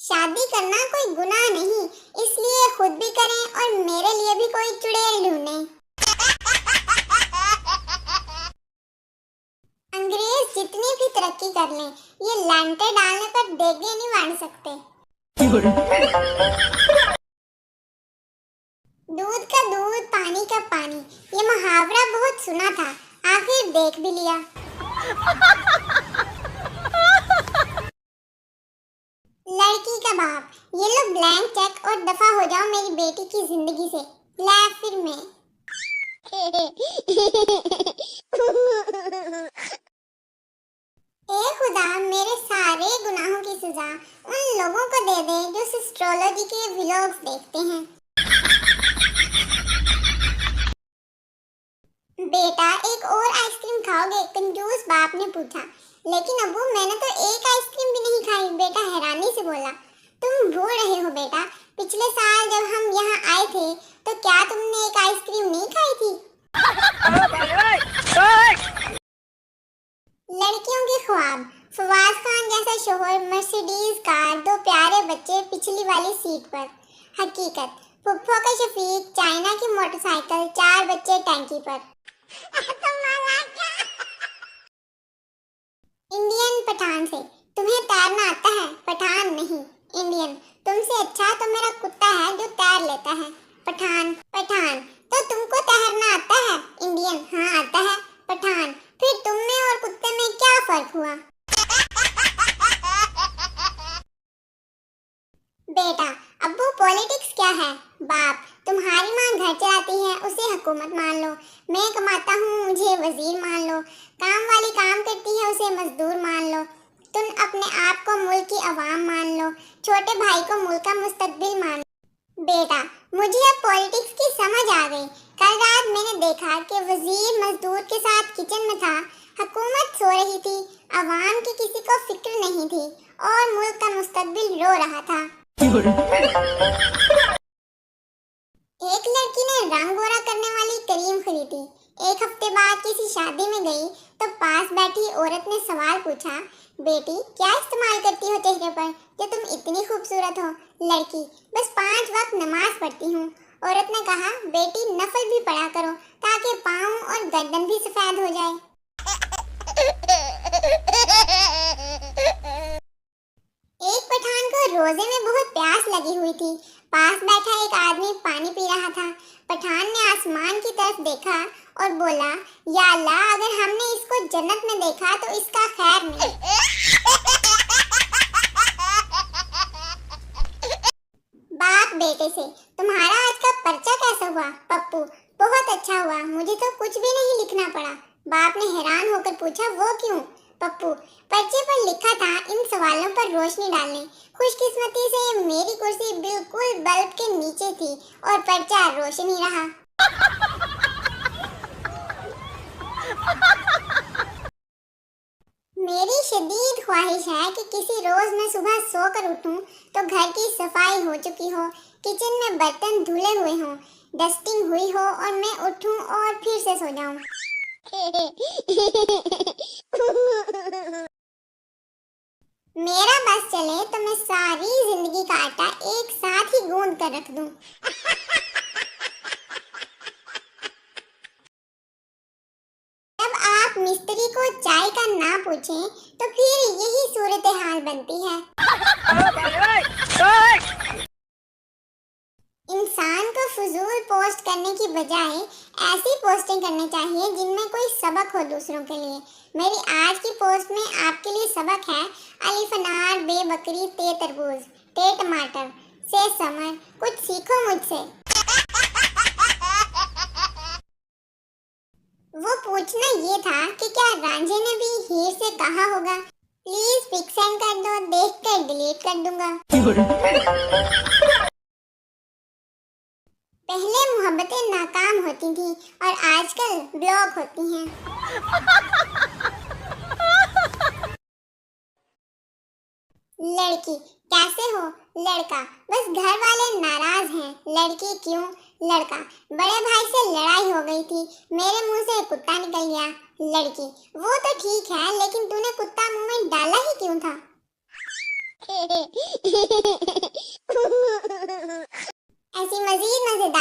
शादी करना कोई गुनाह नहीं, इसलिए खुद भी करें और मेरे लिए भी कोई चुड़ैल ढूंढें। अंग्रेज जितनी भी तरक्की कर लें, ये लांटे डालने पर देगे नहीं बांध सकते। दूध का दूध, पानी का पानी, ये मुहावरा बहुत सुना था, आखिर देख भी लिया। लड़की का बाप, ये लो ब्लैंक चेक और दफा हो जाओ मेरी बेटी की जिंदगी से। ला फिर मैं। ए खुदा, मेरे सारे गुनाहों की सजा उन लोगों को दे दे जो एस्ट्रोलॉजी के व्लॉग्स देखते हैं। बेटा, एक और आइसक्रीम खाओगे? कंजूस बाप ने पूछा। लेकिन अब्बू, मैंने तो एक आइसक्रीम भी नहीं खाई, बेटा हैरानी से बोला। तुम भूल रहे हो बेटा, पिछले साल जब हम यहाँ आए थे तो क्या तुमने एक आइसक्रीम नहीं खाई थी? लड़कियों के ख्वाब, फवाद खान जैसा शोहर, मर्सिडीज कार, दो प्यारे बच्चे पिछली वाली सीट पर। हकीकत, पुप्पो का शफीक, चाइना की मोटरसाइकिल, 4 बच्चे टैंकी पर। इंडियन पठान से, तुम्हें तैरना आता है? पठान नहीं, इंडियन। तुमसे अच्छा तो मेरा कुत्ता है जो तैर लेता है। पठान, पठान। तो तुमको तैरना आता है? इंडियन, हाँ आता है। पठान, फिर तुम में और कुत्ते में क्या फर्क हुआ? बेटा, अब्बू पॉलिटिक्स क्या है? बाप, तुम्हारी माँ घर चलाती है, उसे हुकूमत मान लो। मैं कमाता हूँ, मुझे वजीर मान लो। काम वाली काम करती है, उसे मजदूर मान लो। तुम अपने आप को मुल्क की आवाम मान लो, छोटे भाई को मुल्क का मुस्तकबिल मान लो। बेटा, मुझे अब पॉलिटिक्स की समझ आ गई। कल रात मैंने देखा कि वजीर मजदूर के साथ किचन में था, हुकूमत सो रही थी, आवाम की किसी को फिक्र नहीं थी और मुल्क का मुस्तकबिल रो रहा था। एक लड़की ने रंग गोरा करने वाली क्रीम खरीदी। एक हफ्ते बाद किसी शादी में गई तो पास बैठी औरत ने सवाल पूछा, बेटी क्या इस्तेमाल करती हो चेहरे पर जो तुम इतनी खूबसूरत हो? लड़की, बस 5 वक्त नमाज पढ़ती हूँ। औरत ने कहा, बेटी नफल भी पढ़ा करो ताकि पाँव और गर्दन भी सफेद हो जाए। एक पठान को रोजे में बहुत प्यास लगी हुई थी। पास बैठा एक आदमी पानी पी रहा था। पठान ने आसमान की तरफ देखा और बोला, या अल्लाह, अगर हमने इसको जन्नत में देखा तो इसका खैर नहीं। बाप बेटे से, तुम्हारा आज का पर्चा कैसा हुआ? पप्पू, बहुत अच्छा हुआ, मुझे तो कुछ भी नहीं लिखना पड़ा। बाप ने हैरान होकर पूछा, वो क्यों? पप्पू, पर्चे पर लिखा था इन सवालों पर रोशनी डालने। खुशकिस्मती से मेरी कुर्सी बिल्कुल बल्ब के नीचे थी और पर्चा रोशन ही रहा। मेरी शदीद ख्वाहिश है कि किसी रोज मैं सुबह सोकर उठूं तो घर की सफाई हो चुकी हो, किचन में बर्तन धुले हुए हों, डस्टिंग हुई हो और मैं उठूं और फिर से सो जाऊं। मेरा बस चले तो मैं सारी जिंदगी का आटा एक साथ ही गूंद कर रख दूं। जब आप मिस्त्री को चाय का ना पूछें तो फिर यही सूरत हाल बनती है। इंसान को फजूल पोस्ट करने की बजाय ऐसी पोस्टिंग करनी चाहिए जिनमें कोई सबक हो दूसरों के लिए। मेरी आज की पोस्ट में आपके लिए सबक है, अलिफ अनार, बे बकरी, ते तरबूज, ते टमाटर, से समर, कुछ सीखो मुझसे। वो पूछना ये था कि क्या रांझे ने भी हीर से कहा होगा, प्लीज पिक सेंड कर दो, देख कर डिलीट कर दूंगा। पहले मोहब्बतें नाकाम होती थी और आजकल ब्लॉक होती हैं। लड़की, कैसे हो? लड़का, बस घर वाले नाराज हैं। लड़की, क्यों? लड़का, बड़े भाई से लड़ाई हो गई थी, मेरे मुंह से कुत्ता निकल गया। लड़की, वो तो ठीक है, लेकिन तूने कुत्ता मुंह में डाला ही क्यों था?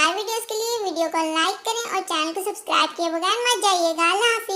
मज़ेदार वीडियोस के लिए वीडियो को लाइक करें और चैनल को सब्सक्राइब किए बगैर मत जाइएगा। अल्लाह हाफिज़।